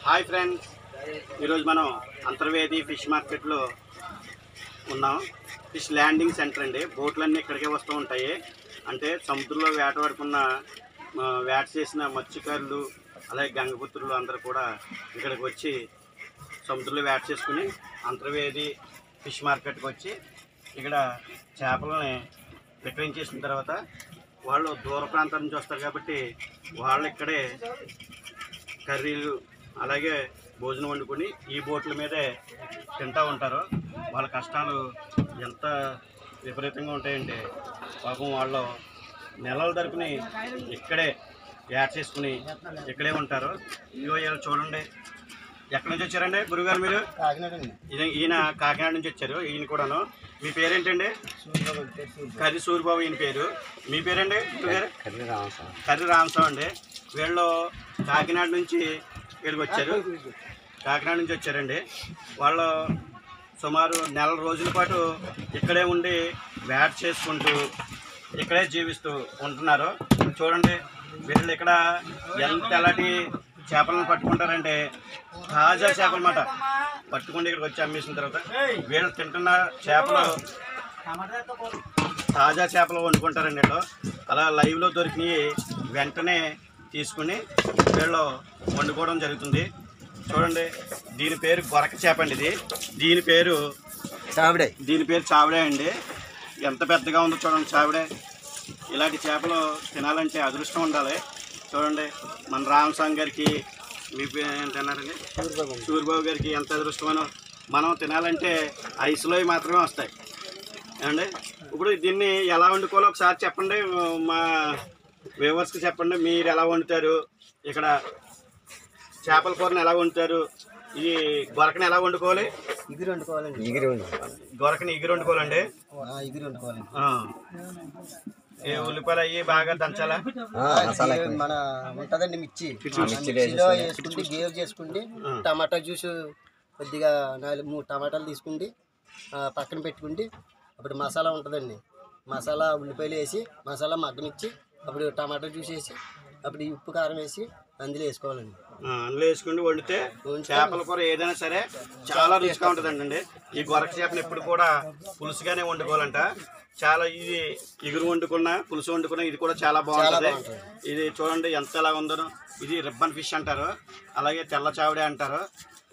Hi friends, ఈరోజు మనం Antarvedi fish మార్కెట్లో ఉన్నాం. ఫిష్ ల్యాండింగ్ సెంటర్ అండి. బోట్లన్నీ ఇక్కడికే వస్తూ ఉంటాయి. అంటే సముద్రంలో వేటవాడుకున్న వేట చేసిన మత్స్యకారులు అలాగే గంగపుత్రులు అందరూ కూడా ఇక్కడికి వచ్చి సముద్రంలో వేట చేసుకుని అంతర్వేది ఫిష్ మార్కెట్కి వచ్చి ఇక్కడ చేపలని విక్రయించేసిన తర్వాత వాళ్ళు దూర ప్రాంతాల నుంచి వస్తారు కాబట్టి వాళ్ళు ఇక్కడే కర్రీలు అలాగే భోజనం వండుకొని ఈ బోట్ల మీదే తింటూ ఉంటారు. వాళ్ళ కష్టాలు ఎంత విపరీతంగా ఉంటాయంటే పాపం వాళ్ళు నెలల తరపుని ఇక్కడే యాడ్ చేసుకుని ఇక్కడే ఉంటారు. ఇదిగో వీళ్ళు చూడండి, ఎక్కడి నుంచి వచ్చారండి గురుగారు మీరు? ఈయన కాకినాడ నుంచి వచ్చారు. ఈయన కూడాను. మీ పేరేంటండి? కర్రీ సూరిబాబు ఈయన పేరు. మీ పేరండి గురుగారు? కర్రీ రామస్వామి అండి. వీళ్ళు కాకినాడ నుంచి ఇక్కడికి వచ్చారు. కాకినాడ నుంచి వచ్చారండి. వాళ్ళు సుమారు నెల రోజుల పాటు ఇక్కడే ఉండి వేట చేసుకుంటూ ఇక్కడే జీవిస్తూ ఉంటున్నారు. చూడండి, వీళ్ళు ఇక్కడ ఎలాంటి చేపలను పట్టుకుంటారంటే తాజా చేపలు అన్నమాట. పట్టుకుంటే ఇక్కడికి వచ్చి అమ్మేసిన తర్వాత వీళ్ళు తింటున్న చేపలు తాజా చేపలు వండుకుంటారండి. వీళ్ళు అలా లైవ్లో దొరికినవి వెంటనే తీసుకుని వీళ్ళు వండుకోవడం జరుగుతుంది. చూడండి, దీని పేరు గొరక చేప అండి. దీని పేరు చావిడే అండి. ఎంత పెద్దగా ఉందో చూడండి చావిడే. ఇలాంటి చేపలు తినాలంటే అదృష్టం ఉండాలి. చూడండి, మన రామస్వామి గారికి, మీ పేరు ఏంటన్నారండి? సూరిబాబు గారికి ఎంత అదృష్టమనో. మనం తినాలంటే ఐస్లో మాత్రమే వస్తాయి అండి. ఇప్పుడు దీన్ని ఎలా వండుకోవాలో ఒకసారి చెప్పండి, మా వ్యూవర్స్కి చెప్పండి. మీరు ఎలా వండుతారు? ఇక్కడ చేపల కూరని ఎలా వండుతారు? ఈ గొరకని ఎలా వండుకోవాలి? గొరకని ఇగురు వండుకోవాలండి. ఉల్లిపాయలు అవి బాగా దంచాలా? మన ఉంటుందండి మిర్చిలో వేసుకుంటే గేవ్ చేసుకుంటే టమాటా జ్యూస్ కొద్దిగా 4-3 టమాటాలు తీసుకుంటే పక్కన పెట్టుకుంటే అప్పుడు మసాలా ఉంటుందండి. మసాలా ఉల్లిపాయలు వేసి మసాలా మగ్గనిచ్చి అప్పుడు టమాటా జ్యూస్ వేసి అప్పుడు ఉప్పు కారం వేసి అందులో వేసుకోవాలండి. అందులో వేసుకుంటూ వండితే చేపల కూర ఏదైనా సరే చాలా రుచిగా ఉంటుందండి. ఈ గొరక చేపను ఎప్పుడు కూడా పులుసుగానే వండుకోవాలంట. చాలా ఇది ఇగురు వండుకున్నా పులుసు వండుకున్నా ఇది కూడా చాలా బాగుంటుంది. ఇది చూడండి ఎంత ఎలా ఉందో. ఇది రిబ్బన్ ఫిష్ అంటారు, అలాగే తెల్ల చావిడే అంటారు.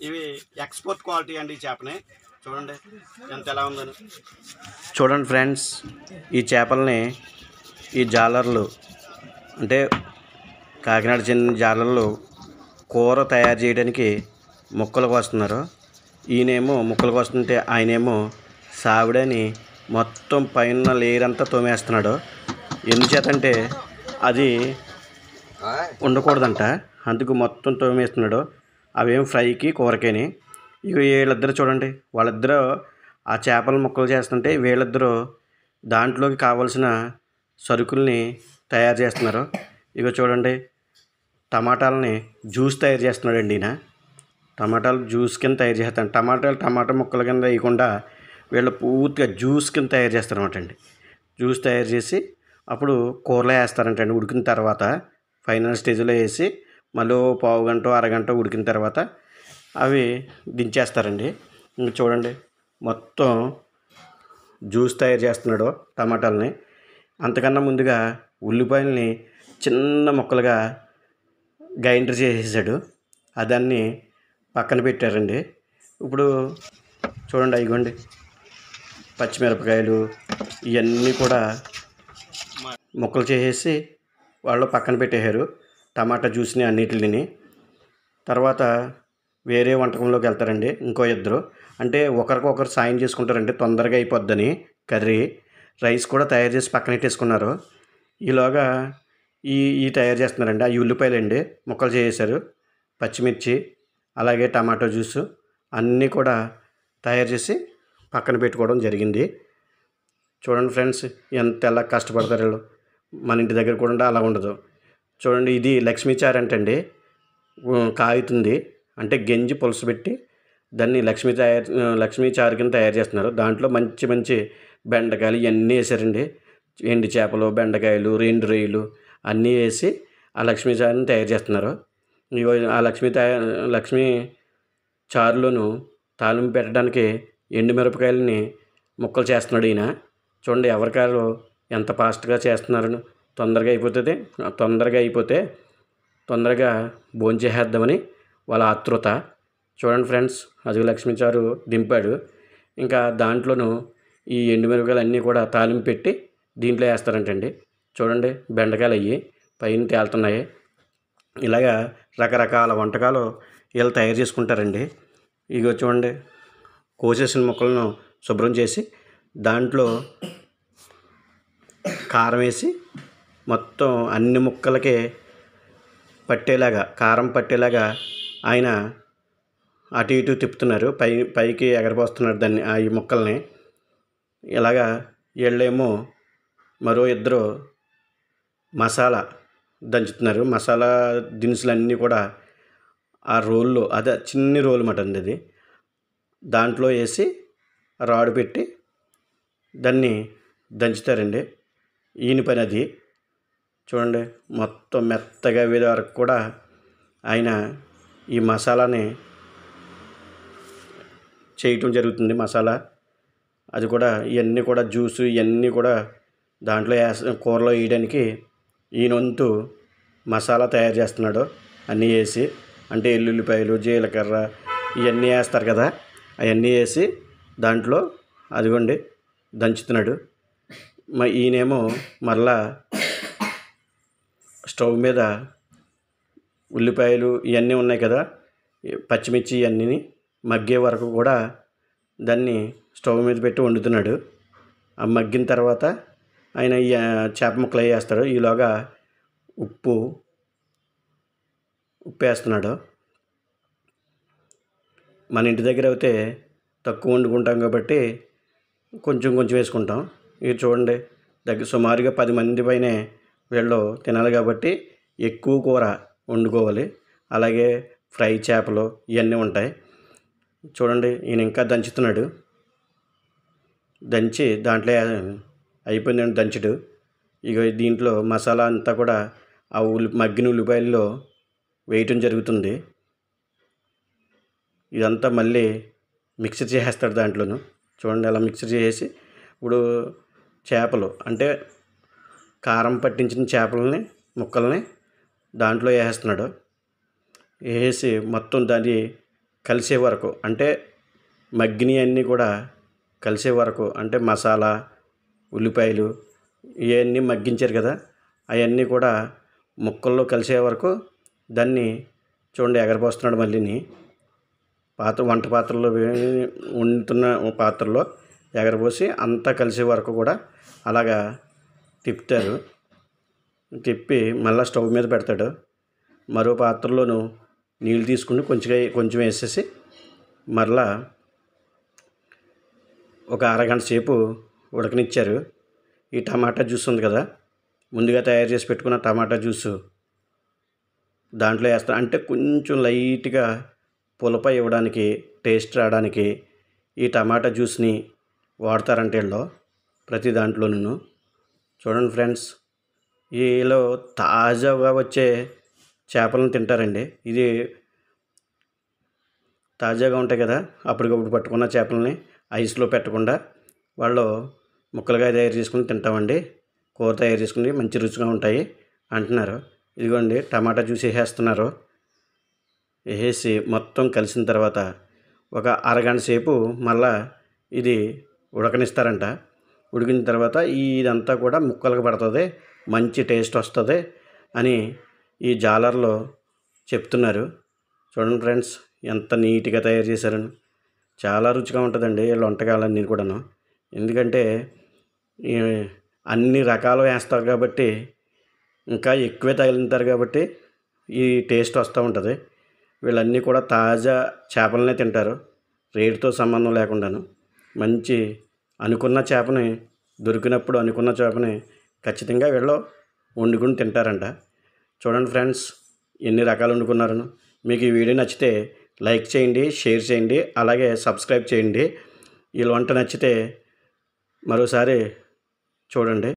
ఇవి ఎక్స్పోర్ట్ క్వాలిటీ అండి. ఈ చేపని చూడండి ఎంత ఎలా ఉందని. చూడండి ఫ్రెండ్స్, ఈ చేపల్ని ఈ జాలర్లు అంటే కాకినాడ చెందిన జాలర్లు కూర తయారు చేయడానికి ముక్కలకు వస్తున్నారు. ఈయనేమో ముక్కలకు వస్తుంటే ఆయనేమో సావిడని మొత్తం పైన లేయర్ అంతా తోమేస్తున్నాడు. ఎందుచేతంటే అది ఉండకూడదంట, అందుకు మొత్తం తోమేస్తున్నాడు. అవేం ఫ్రైకి కూరకేని. ఇక వీళ్ళిద్దరు చూడండి, వాళ్ళిద్దరూ ఆ చేపల ముక్కలు చేస్తుంటే వీళ్ళిద్దరూ దాంట్లోకి కావలసిన సరుకుల్ని తయారు చేస్తున్నారు. ఇక చూడండి, టమాటాలని జ్యూస్ తయారు చేస్తున్నాడండి ఈయన. టమాటాలు జ్యూస్ కింద తయారు చేస్తాను. టమాటా ముక్కల కింద వేయకుండా వీళ్ళు పూర్తిగా జ్యూస్ కింద తయారు చేస్తారన్నమాట అండి. జ్యూస్ తయారు చేసి అప్పుడు కూరలో వేస్తారంటండి. ఉడికిన తర్వాత ఫైనల్ స్టేజ్లో వేసి మళ్ళీ పావు గంట అరగంట ఉడికిన తర్వాత అవి దించేస్తారండి. ఇంక చూడండి, మొత్తం జ్యూస్ తయారు చేస్తున్నాడు టమాటాలని. అంతకన్నా ముందుగా ఉల్లిపాయలని చిన్న ముక్కలుగా గ్రైండర్ చేసేసాడు. అదాన్ని పక్కన పెట్టారండి. ఇప్పుడు చూడండి, అయిగోండి పచ్చిమిరపకాయలు ఇవన్నీ కూడా ముక్కలు చేసేసి వాళ్ళు పక్కన పెట్టేశారు. టమాటా జ్యూస్ని అన్నిటిని. తర్వాత వేరే వంటకంలోకి వెళ్తారండి ఇంకో ఇద్దరు. అంటే ఒకరికొకరు సాయం చేసుకుంటారండి, తొందరగా అయిపోద్దని. కర్రీ రైస్ కూడా తయారు చేసి పక్కన పెట్టేసుకున్నారు. ఈలోగా ఈ తయారు చేస్తున్నారండి. ఆ ఉల్లిపాయలు అండి ముక్కలు చేసేసారు. పచ్చిమిర్చి అలాగే టమాటో జ్యూసు అన్నీ కూడా తయారు చేసి పక్కన పెట్టుకోవడం జరిగింది. చూడండి ఫ్రెండ్స్, ఎలా కష్టపడతారు వీళ్ళు. మన ఇంటి దగ్గర కూడా అలా ఉండదు. చూడండి, ఇది లక్ష్మీ చారు అంటండి. కాగుతుంది అంటే గంజి పులుసు పెట్టి దాన్ని లక్ష్మీ చారు కింద తయారు చేస్తున్నారు. దాంట్లో మంచి మంచి బెండకాయలు ఇవన్నీ వేసారండి. ఎండు చేపలు, బెండకాయలు, 2 రొయ్యలు అన్నీ వేసి ఆ లక్ష్మీ చారుని తయారు చేస్తున్నారు. ఇగో ఆ లక్ష్మి చారులోను తాలింపు పెట్టడానికి ఎండుమిరపకాయలని ముక్కలు చేస్తున్నాడు ఈయన. చూడండి ఎవరికారు ఎంత ఫాస్ట్గా చేస్తున్నారని. తొందరగా అయిపోతే తొందరగా భోంచేసేద్దామని వాళ్ళ ఆతృత. చూడండి ఫ్రెండ్స్, అది లక్ష్మీ చారు దింపాడు. ఇంకా దాంట్లోనూ ఈ ఎండుమిరపకాయలు అన్నీ కూడా తాలింపు పెట్టి దీంట్లో వేస్తారంటండి. చూడండి బెండకాయలు అయ్యి పైన తేలుతున్నాయి. ఇలాగా రకరకాల వంటకాలు వీళ్ళు తయారు చేసుకుంటారండి. ఇగో చూడండి, కోసేసిన ముక్కలను శుభ్రం చేసి దాంట్లో కారం వేసి మొత్తం అన్ని ముక్కలకి పట్టేలాగా, కారం పట్టేలాగా ఆయన అటు ఇటు తిప్పుతున్నారు. పైకి ఎగరపోస్తున్నారు దాన్ని, ఈ ముక్కల్ని. ఇలాగా వీళ్ళేమో మరో ఇద్దరు మసాలా దంచుతున్నారు. మసాలా దినుసులన్నీ కూడా ఆ రోల్లో, అదే చిన్ని రోలు మాట అండి అది, దాంట్లో వేసి రాడు పెట్టి దాన్ని దంచుతారండి. ఈయన పని అది. చూడండి మొత్తం మెత్తగా అయ్యే వరకు కూడా ఆయన ఈ మసాలాని చేయటం జరుగుతుంది. మసాలా అది కూడా ఇవన్నీ కూడా జ్యూసు ఇవన్నీ కూడా దాంట్లో కూరలో వేయడానికి ఈయనొంతు మసాలా తయారు చేస్తున్నాడు. అన్నీ వేసి, అంటే ఎల్లుల్లిపాయలు, జీలకర్ర ఇవన్నీ వేస్తారు కదా, అవన్నీ వేసి దాంట్లో అదిగోండి దంచుతున్నాడు. ఈయనేమో మరలా స్టవ్ మీద ఉల్లిపాయలు ఇవన్నీ ఉన్నాయి కదా, పచ్చిమిర్చి ఇవన్నీ మగ్గే వరకు కూడా దాన్ని స్టవ్ మీద పెట్టి వండుతున్నాడు. ఆ మగ్గిన తర్వాత ఆయన ఈ చేప ముక్కలు వేస్తాడు. ఈలోగా ఉప్పు వేస్తున్నాడు. మన ఇంటి దగ్గర అయితే తక్కువ వండుకుంటాం కాబట్టి కొంచెం వేసుకుంటాం. ఇది చూడండి, సుమారుగా 10 మంది పైనే వీళ్ళు తినాలి కాబట్టి ఎక్కువ కూర వండుకోవాలి. అలాగే ఫ్రై చేపలు ఇవన్నీ ఉంటాయి. చూడండి ఈయన ఇంకా దంచుతున్నాడు. దంచి దాంట్లో అయిపోయిందండి దంచుడు. ఇక దీంట్లో మసాలా అంతా కూడా ఆ మగ్గిన ఉల్లిపాయల్లో వేయటం జరుగుతుంది. ఇదంతా మళ్ళీ మిక్సర్ చేసేస్తాడు దాంట్లోను. చూడండి అలా మిక్సర్ చేసి ఇప్పుడు చేపలు, అంటే కారం పట్టించిన చేపలని ముక్కల్ని దాంట్లో వేసేస్తున్నాడు. వేసి మొత్తం దాన్ని కలిసే వరకు, అంటే మగ్గినవన్నీ కూడా కలిసే వరకు, అంటే మసాలా, ఉల్లిపాయలు ఇవన్నీ మగ్గించారు కదా, అవన్నీ కూడా ముక్కల్లో కలిసే వరకు దాన్ని చూడండి ఎగరపోస్తున్నాడు. మళ్ళీని వంట పాత్రలో వండుతున్న పాత్రలో ఎగరపోసి అంతా కలిసే వరకు కూడా అలాగా తిప్పుతారు. తిప్పి మళ్ళీ స్టవ్ మీద పెడతాడు. మరో పాత్రలోను నీళ్ళు తీసుకుని కొంచెం వేసేసి మరలా ఒక అరగంట సేపు ఉడకనిచ్చారు. ఈ టమాటా జ్యూస్ ఉంది కదా, ముందుగా తయారు చేసి పెట్టుకున్న టమాటా జ్యూసు దాంట్లో వేస్తారు. అంటే కొంచెం లైట్గా పులప ఇవ్వడానికి, టేస్ట్ రావడానికి ఈ టమాటా జ్యూస్ని వాడతారంటే వీళ్ళు ప్రతి దాంట్లోనూ. చూడండి ఫ్రెండ్స్, వీళ్ళు తాజాగా వచ్చే చేపలను తింటారండి. ఇది తాజాగా ఉంటాయి కదా, అప్పటికప్పుడు పట్టుకున్న చేపలని ఐస్లో పెట్టకుండా వాళ్ళు ముక్కలుగా తయారు చేసుకుని తింటామండి. కూర తయారు చేసుకుని మంచి రుచిగా ఉంటాయి అంటున్నారు. ఇదిగోండి టమాటా జ్యూస్ వేసేస్తున్నారు. వేసి మొత్తం కలిసిన తర్వాత ఒక అరగంట సేపు మళ్ళా ఇది ఉడకనిస్తారంట. ఉడికిన తర్వాత ఇదంతా కూడా ముక్కలకు పడుతుంది, మంచి టేస్ట్ వస్తుంది అని ఈ జాలర్లో చెప్తున్నారు. చూడండి ఫ్రెండ్స్, ఎంత నీట్గా తయారు చేశారని. చాలా రుచిగా ఉంటుందండి వీళ్ళ వంటకాలన్నీ కూడాను. ఎందుకంటే అన్ని రకాలు వేస్తారు కాబట్టి, ఇంకా ఎక్కువే తగిలింటారు కాబట్టి ఈ టేస్ట్ వస్తూ ఉంటుంది. వీళ్ళన్నీ కూడా తాజా చేపలనే తింటారు, రేటుతో సంబంధం లేకుండాను. మంచి అనుకున్న చేపని దొరికినప్పుడు అనుకున్న చేపని ఖచ్చితంగా వీళ్ళు వండుకుని తింటారంట. చూడండి ఫ్రెండ్స్, ఎన్ని రకాలు వండుకున్నారను. మీకు ఈ వీడియో నచ్చితే లైక్ చేయండి, షేర్ చేయండి, అలాగే సబ్స్క్రైబ్ చేయండి. వీళ్ళ వంట నచ్చితే మరోసారి చూడండి.